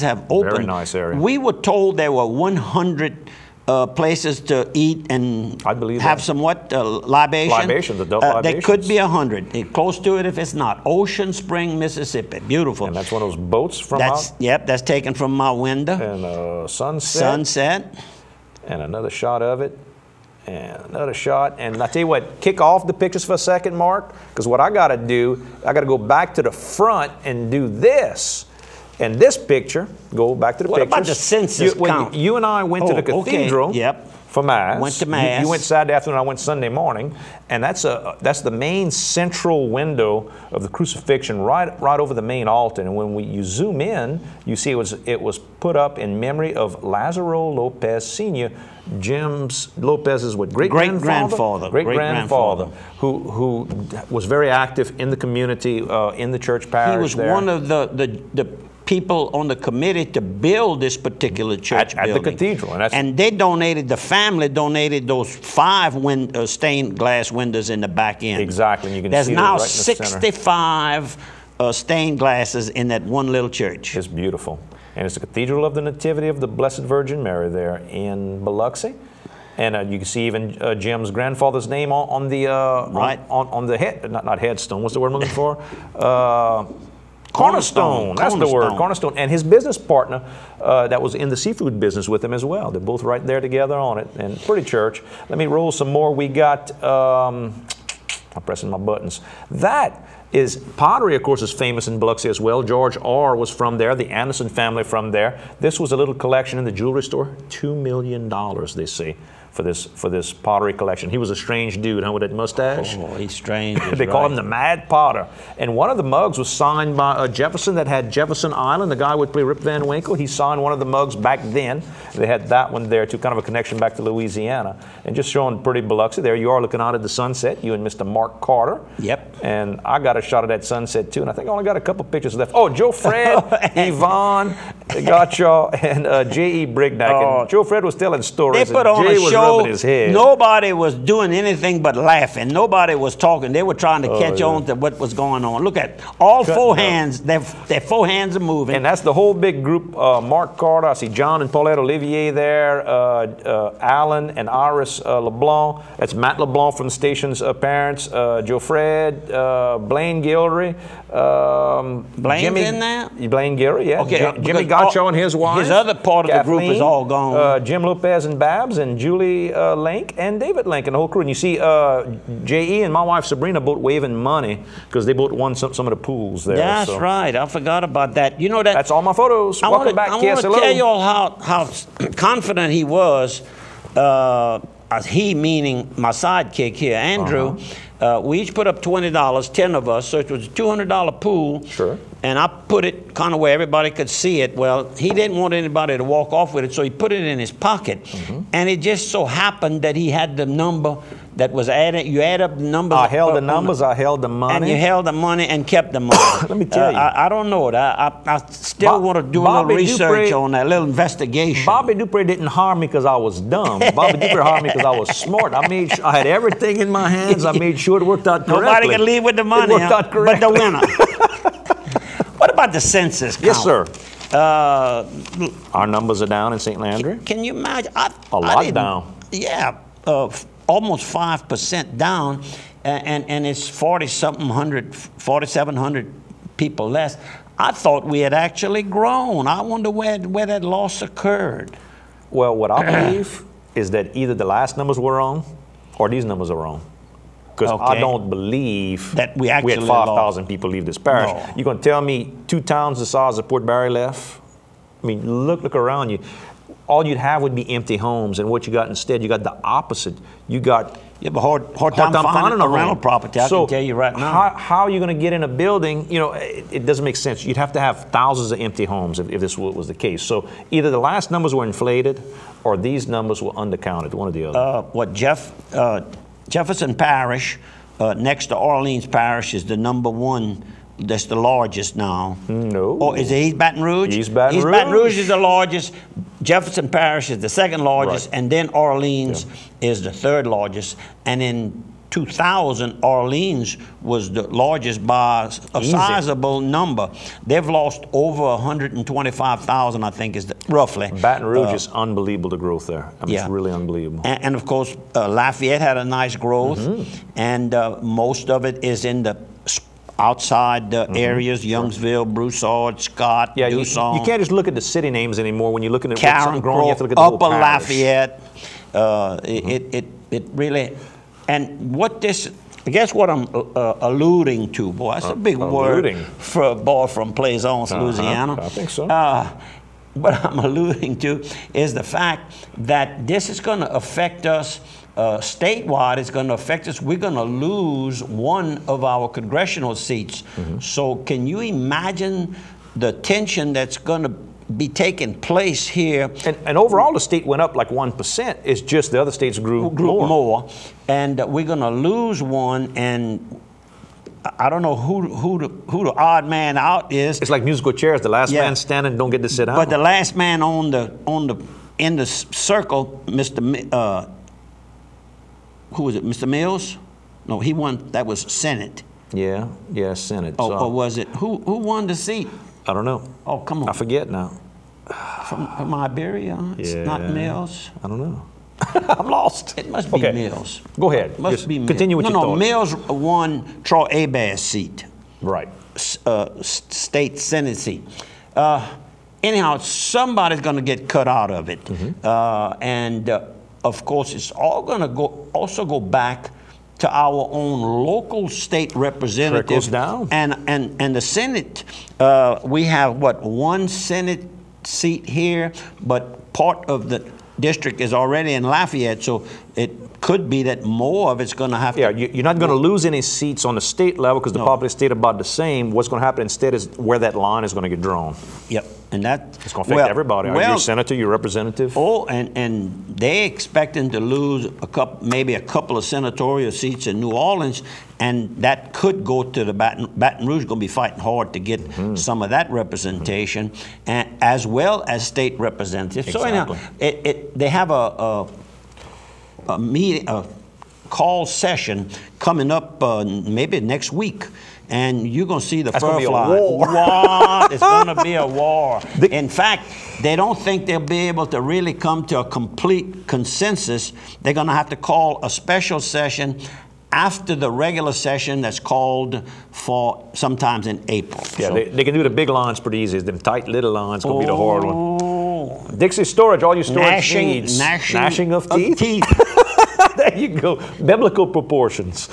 have opened. Very nice area. We were told there were 100 places to eat and I believe have that. some libation. Libations, adult libations. There could be 100. Close to it if it's not. Ocean Spring, Mississippi. Beautiful. And that's one of those boats from Yep, that's taken from my window. And sunset. Sunset. And another shot of it. And another shot. And I tell you what, kick off the pictures for a second, Mark, because what I got to do, I got to go back to the front and do this. And this picture, go back to the pictures. What about the census count? You and I went to the cathedral for Mass. Went to Mass. You went Saturday afternoon, I went Sunday morning. And that's the main central window of the crucifixion right over the main altar. And when you zoom in, you see it was put up in memory of Lazaro Lopez Sr., Jim Lopez's great-grandfather, who was very active in the community, in the church parish. He was one of the people on the committee to build this particular church at the cathedral. And they donated, the family donated those 5 stained glass windows in the back end. Exactly. You can There's see now right 65 stained glasses in that one little church. It's beautiful. And it's the Cathedral of the Nativity of the Blessed Virgin Mary there in Biloxi. And you can see even Jim's grandfather's name on the on the head, not headstone. What's the word I'm looking for? Cornerstone. That's the word. Cornerstone. And his business partner that was in the seafood business with him as well. They're both right there together on it. And pretty church. Let me roll some more. We got. I'm pressing my buttons. That is pottery, of course, is famous in Biloxi as well. George R. was from there, the Anderson family from there. This was a little collection in the jewelry store. $2 million, they say, for this pottery collection. He was a strange dude, huh, with that mustache? Oh, he's strange. They call him the Mad Potter. And one of the mugs was signed by Jefferson that had Jefferson Island. The guy would play Rip Van Winkle. He signed one of the mugs back then. They had that one there too, kind of a connection back to Louisiana. And just showing pretty Biloxi. There you are looking out at the sunset, you and Mr. Mark Carter. Yep. And I got a shot of that sunset too. And I think I only got a couple pictures left. Oh, Joe Fred, Yvonne, got y'all, and J.E. Brignac. Oh, and Joe Fred was telling stories. They put on Jay a was show. rubbing his head. Nobody was doing anything but laughing. Nobody was talking. They were trying to catch on to what was going on. Look at all four hands. Their 4 hands are moving. And that's the whole big group. Mark Carter. I see John and Paulette Olivier there. Alan and Iris LeBlanc. That's Matt LeBlanc from the station's parents. Joe Fred. Blaine Gildery. Blaine in there? Blaine Gildery, yeah. Okay, Jimmy Gotcho and his wife. His other part of Kathleen, the group is all gone. Jim Lopez and Babs and Julie Link and David Link and the whole crew. And you see J.E. and my wife Sabrina both waving money because they both won some of the pools there. That's right. I forgot about that. You know that. That's all my photos. Welcome back, I want to tell you all how confident he was. He meaning my sidekick here, Andrew. We each put up $20, 10 of us, so it was a $200 pool. Sure. And I put it kind of where everybody could see it. Well, he didn't want anybody to walk off with it, so he put it in his pocket. And it just so happened that he had the number that was added. You add up the numbers. I held the numbers, I held the money. And you held the money and kept the money. Let me tell you. I don't know it. I still want to do a little research on that, little investigation. Bobby Dupre didn't harm me because I was dumb. Bobby Dupre harmed me because I was smart. I made sure I had everything in my hands. I made sure it worked out correctly. Nobody can leave with the money. It worked out correctly. But the winner. What about the census count? Yes, sir. Our numbers are down in St. Landry. Can you imagine? A lot down. Yeah, almost 5% down, and it's 4,700 people less. I thought we had actually grown. I wonder where that loss occurred. Well, what I believe is that either the last numbers were wrong or these numbers are wrong. Because I don't believe that we had 5,000 people leave this parish. No. You're going to tell me 2 towns the size of Port Barry left? I mean, look around you. All you'd have would be empty homes, and what you got instead, you got the opposite. You got a hard time finding a rental property. I can tell you right now. How are you going to get in a building? You know, it doesn't make sense. You'd have to have thousands of empty homes if this was the case. So either the last numbers were inflated, or these numbers were undercounted. One or the other. Jefferson Parish, next to Orleans Parish, is the #1. That's the largest now. No. Or is it East Baton Rouge? East Baton Rouge. Baton Rouge is the largest. Jefferson Parish is the 2nd largest, and then Orleans is the 3rd largest. And in 2000, Orleans was the largest by a sizable number. They've lost over 125,000, I think, is roughly. Baton Rouge is unbelievable, the growth there. I mean, it's really unbelievable. And of course, Lafayette had a nice growth, and most of it is in the outside areas, Youngsville, Broussard, Scott, Dusson. You can't just look at the city names anymore. When you're looking at Karen, growing, you have to look at the Upper whole parish. Lafayette. It really, and what this, I guess what I'm alluding to, boy, that's a big word for a boy from Plaisance, Louisiana. I think so. What I'm alluding to is the fact that this is going to affect us statewide. It's going to affect us. We're going to lose one of our congressional seats. So can you imagine the tension that's going to be taking place here? And overall, the state went up like 1%. It's just the other states grew more. And we're going to lose one. And I don't know who the odd man out is. It's like musical chairs. The last man standing don't get to sit down. But the last man in the circle, Mr. Who was it? Mr. Mills? No, he won. That was Senate. Yeah, Senate. Or was it who won the seat? I don't know. Oh, come on. I forget now. From Iberia? It's not Mills. I don't know. I'm lost. It must be Mills. Go ahead. It must be Mills. Continue with your thought. Mills won Troy Abad's seat. Right. State Senate seat. Anyhow, somebody's going to get cut out of it. And of course, it's all going to also go back to our own local state representatives. Down. And the Senate, we have, what, one Senate seat here, but part of the district is already in Lafayette, so it could be that more of it's going to have to... Yeah, you're not going to lose any seats on the state level because the population stayed about the same. What's going to happen instead is where that line is going to get drawn. Yep, and that... It's going to affect everybody. You're a senator, you're a representative. Oh, and they expecting to lose maybe a couple of senatorial seats in New Orleans, and that could go to the Baton Rouge. Going to be fighting hard to get some of that representation, and as well as state representatives. Exactly. So anyhow, they have a meeting, a call session coming up maybe next week, and you're going to see the fur fly. What? It's going to be a war. In fact, they don't think they'll be able to really come to a complete consensus. They're going to have to call a special session after the regular session that's called for sometimes in April. Yeah, so, they can do the big lines pretty easy. Them tight little lines going to be the hard one. Dixie Storage, all your storage needs. Gnashing of teeth. There you go. Biblical proportions.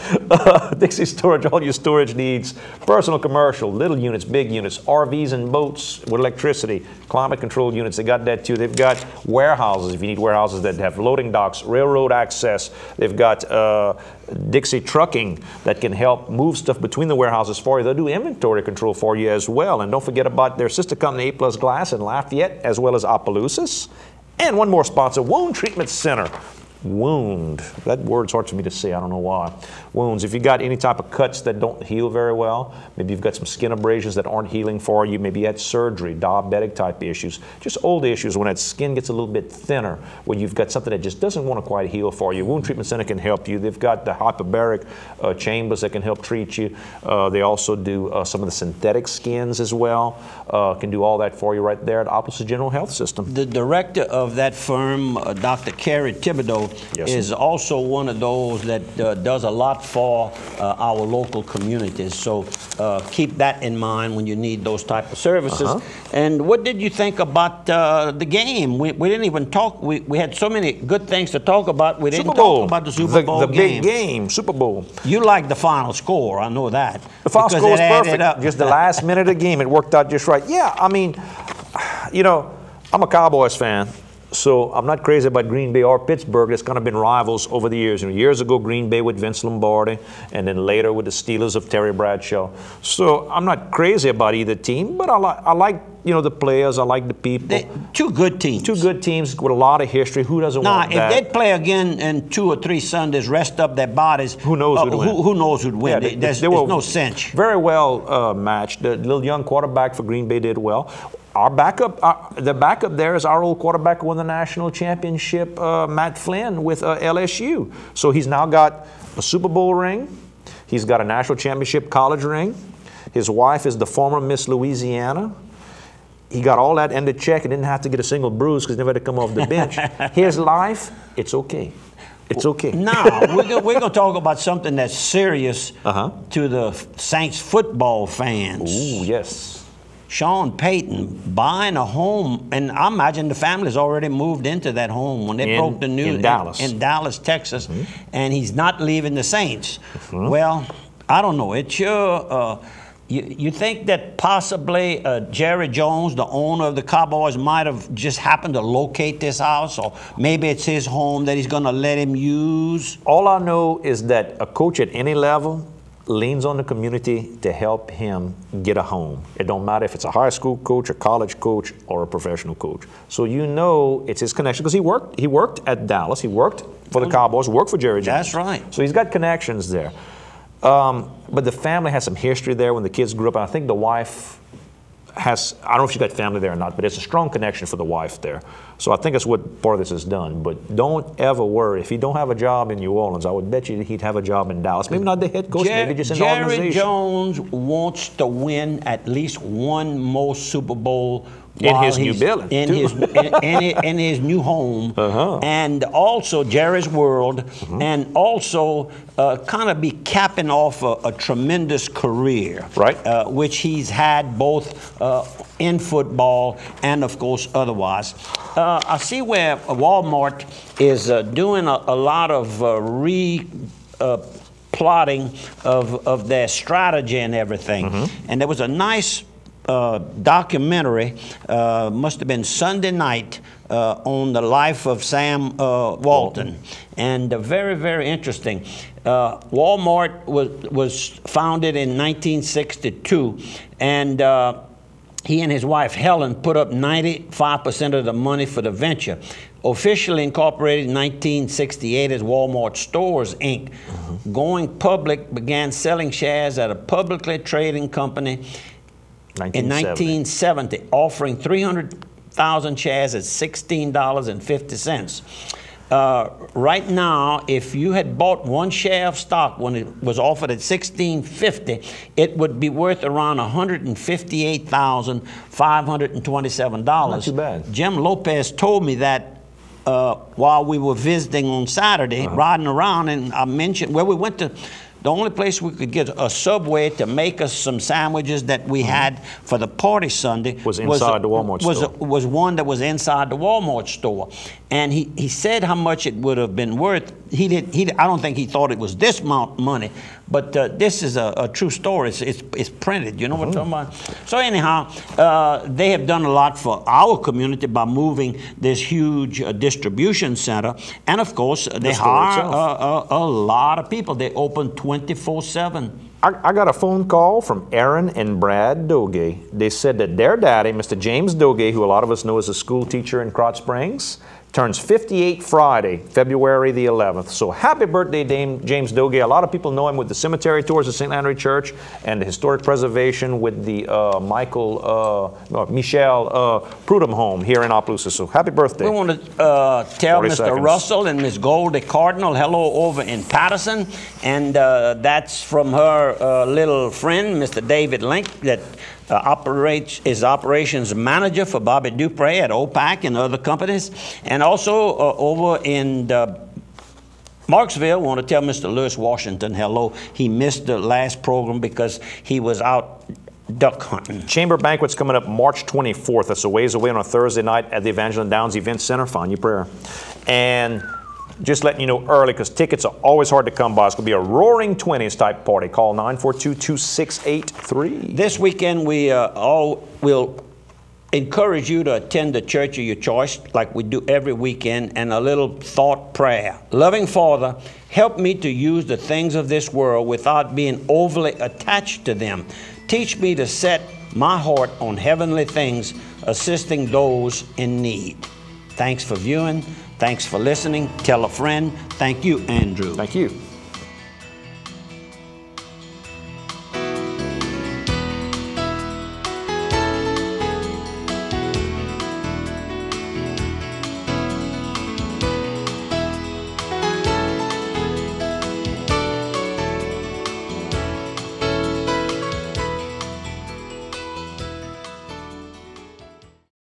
Dixie Storage, all your storage needs. Personal, commercial, little units, big units, RVs and boats with electricity, climate control units. They got that too. They've got warehouses, if you need warehouses that have loading docks, railroad access. They've got Dixie Trucking that can help move stuff between the warehouses for you. They'll do inventory control for you as well. And don't forget about their sister company, A+ Glass in Lafayette, as well as Opelousas. And one more sponsor, Wound Treatment Center. Wound. That word's hard for me to say. I don't know why. Wounds. If you got any type of cuts that don't heal very well, maybe you've got some skin abrasions that aren't healing for you, maybe you had surgery, diabetic type issues, just old issues when that skin gets a little bit thinner, when you've got something that just doesn't want to quite heal for you. Wound Treatment Center can help you. They've got the hyperbaric chambers that can help treat you. They also do some of the synthetic skins as well. Can do all that for you right there at Opelousas General Health System. The director of that firm, Dr. Carrie Thibodeau, is also one of those that does a lot for our local communities. So keep that in mind when you need those type of services. And what did you think about the game? We didn't even talk. We had so many good things to talk about. We didn't talk about the Super Bowl game. The big game, Super Bowl. You like the final score. I know that. The final score was perfect. Just the last minute of the game, it worked out just right. Yeah, I mean, you know, I'm a Cowboys fan. So I'm not crazy about Green Bay or Pittsburgh. That's kind of been rivals over the years. You know, years ago, Green Bay with Vince Lombardi, and then later with the Steelers of Terry Bradshaw. So I'm not crazy about either team, but I like you know, the players. I like the people. Two good teams. Two good teams with a lot of history. Who doesn't want that? If they'd play again in 2 or 3 Sundays, rest up their bodies, who knows who'd win? Who knows who'd win? Yeah, there's no cinch. Very well matched. The little young quarterback for Green Bay did well. Our backup, the backup there is our old quarterback who won the national championship, Matt Flynn with LSU. So he's now got a Super Bowl ring. He's got a national championship college ring. His wife is the former Miss Louisiana. He got all that ended check and didn't have to get a single bruise because he never had to come off the bench. His life, it's okay. It's okay. Now, we're going to talk about something that's serious to the Saints football fans. Ooh, yes. Sean Payton buying a home, and I imagine the family's already moved into that home when they broke the news in Dallas. In Dallas, Texas, and he's not leaving the Saints. Well, I don't know. It's sure. You think that possibly Jerry Jones, the owner of the Cowboys, might have just happened to locate this house, or maybe it's his home that he's going to let him use? All I know is that a coach at any level leans on the community to help him get a home. It don't matter if it's a high school coach, a college coach, or a professional coach. So you know it's his connection because he worked at Dallas, he worked for the Cowboys, worked for Jerry Jones. That's right. So he's got connections there. But the family has some history there when the kids grew up, and I think the wife has, I don't know if she's got family there or not, but it's a strong connection for the wife there. So I think that's what part of this has done. But don't ever worry. If he don't have a job in New Orleans, I would bet you he'd have a job in Dallas. Maybe not the head coach, maybe just in the organization. Jerry Jones wants to win at least one more Super Bowl in his new building, in his new home, and also Jerry's World, and also kind of be capping off a tremendous career, right? Which he's had both in football and, of course, otherwise. I see where Walmart is doing a lot of plotting of their strategy and everything, and there was a nice documentary, must have been Sunday night, on the life of Sam Walton, and very, very interesting. Walmart was founded in 1962, and he and his wife Helen put up 95% of the money for the venture. Officially incorporated in 1968 as Walmart Stores, Inc. Going public, began selling shares at a publicly trading company in 1970, offering 300,000 shares at $16.50. Right now, if you had bought one share of stock when it was offered at $16.50, it would be worth around $158,527. Not too bad. Jim Lopez told me that while we were visiting on Saturday, riding around, and I mentioned, well, we went to the only place we could get a Subway to make us some sandwiches that we had for the party Sunday was inside the Walmart store. Was one that was inside the Walmart store. And he said how much it would have been worth. I don't think he thought it was this amount of money, but this is a true story. It's printed. You know what I'm talking about? So anyhow, they have done a lot for our community by moving this huge distribution center. And of course, they hire a lot of people. They open 24/7. I got a phone call from Aaron and Brad Doge. They said that their daddy, Mr. James Doge, who a lot of us know as a school teacher in Krotz Springs, turns 58 Friday, February the 11th. So happy birthday, James Doge. A lot of people know him with the cemetery tours of St. Landry Church and the historic preservation with the Michelle Prudhomme home here in Opelousas. So happy birthday. We want to tell Mr. Russell and Miss Goldie Cardinal hello over in Patterson. And that's from her little friend, Mr. David Link, that is operations manager for Bobby Dupre at OPAC and other companies. And also over in Marksville, want to tell Mr. Lewis Washington hello. He missed the last program because he was out duck hunting. Chamber Banquet's coming up March 24th. That's a ways away on a Thursday night at the Evangeline Downs Event Center. Find your prayer. And just letting you know early, because tickets are always hard to come by. It's going to be a roaring 20s type party. Call 942-2683. This weekend, we all will encourage you to attend the church of your choice, like we do every weekend, and a little thought prayer. Loving Father, help me to use the things of this world without being overly attached to them. Teach me to set my heart on heavenly things, assisting those in need. Thanks for viewing. Thanks for listening. Tell a friend. Thank you, Andrew. Thank you.